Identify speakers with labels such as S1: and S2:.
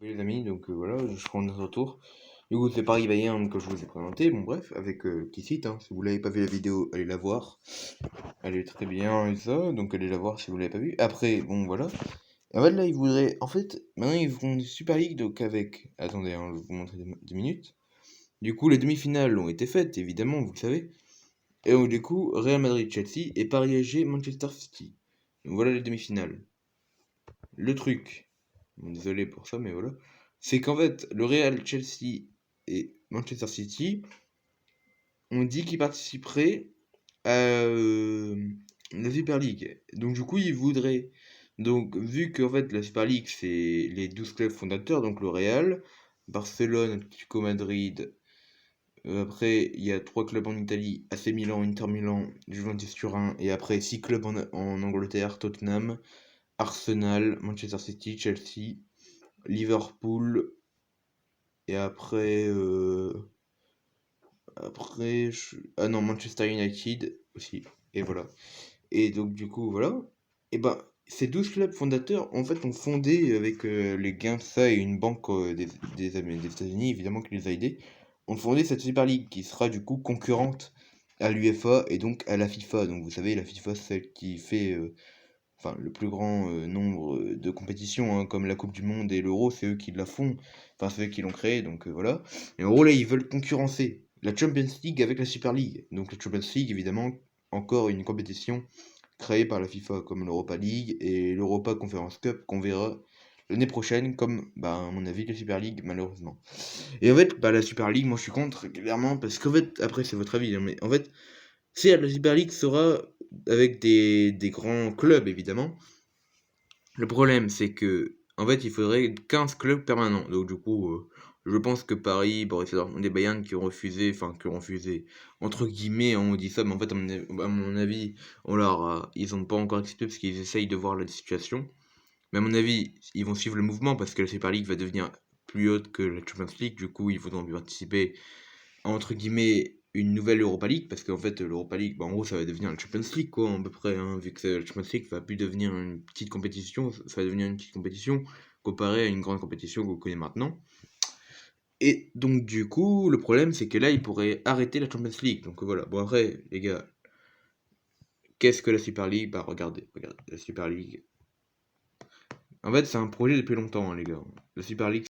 S1: Oui, les amis, donc voilà, je prends notre retour. Du coup, c'est Paris-Bayern que je vous ai présenté, bon bref, avec Kissit, hein. Si vous l'avez pas vu la vidéo, allez la voir. Elle est très bien et ça, donc allez la voir si vous l'avez pas vue. Après, bon voilà. En fait, là, ils voudraient. En fait, maintenant, ils font une Super League, donc avec. Attendez, hein, je vais vous montrer 2 minutes. Du coup, les demi-finales ont été faites, évidemment, vous le savez. Et donc, du coup, Real Madrid-Chelsea et Paris-SG-Manchester City. Donc voilà les demi-finales. Le truc, bon, désolé pour ça, mais voilà, c'est qu'en fait, le Real, Chelsea et Manchester City ont dit qu'ils participeraient à la Super League. Donc du coup, ils voudraient, donc vu qu'en fait la Super League c'est les 12 clubs fondateurs, donc le Real, Barcelone, Atlético Madrid, après il y a 3 clubs en Italie, AC Milan, Inter Milan, Juventus Turin, et après 6 clubs en Angleterre, Tottenham, Arsenal, Manchester City, Chelsea, Liverpool, et après, ah non, Manchester United aussi, et voilà. Et donc, du coup, voilà. Et ben, ces 12 clubs fondateurs, en fait, ont fondé avec les gains de ça et une banque des États-Unis, évidemment, qui les a aidés, ont fondé cette Super League qui sera du coup concurrente à l'UEFA et donc à la FIFA. Donc, vous savez, la FIFA, c'est celle qui fait enfin, le plus grand nombre de compétitions, hein, comme la Coupe du Monde et l'Euro, c'est eux qui la font, enfin, c'est eux qui l'ont créé, donc voilà. Et en gros, là, ils veulent concurrencer la Champions League avec la Super League. Donc, la Champions League, évidemment, encore une compétition créée par la FIFA, comme l'Europa League et l'Europa Conference Cup, qu'on verra l'année prochaine, comme, bah, à mon avis, la Super League, malheureusement. Et en fait, bah, la Super League, moi, je suis contre, clairement, parce qu'en fait, après, c'est votre avis, hein, mais en fait, si la Super League sera avec des grands clubs, évidemment. Le problème, c'est que, en fait, il faudrait 15 clubs permanents. Donc, du coup, je pense que Paris, Borussia Dortmund et Bayern qui ont refusé, entre guillemets, hein, on dit ça, mais en fait, à mon avis, ils ont pas encore accepté parce qu'ils essayent de voir la situation. Mais à mon avis, ils vont suivre le mouvement parce que la Super League va devenir plus haute que la Champions League. Du coup, ils voudront participer entre guillemets une nouvelle Europa League parce qu'en fait l'Europa League bah, en gros ça va devenir la Champions League quoi à peu près hein, vu que la Champions League va plus devenir une petite compétition, ça va devenir une petite compétition comparée à une grande compétition que vous connaissez maintenant. Et donc du coup le problème c'est que là ils pourraient arrêter la Champions League. Donc voilà, bon après les gars, qu'est-ce que la Super League? Bah regardez la Super League. En fait c'est un projet depuis longtemps hein, les gars. La Super League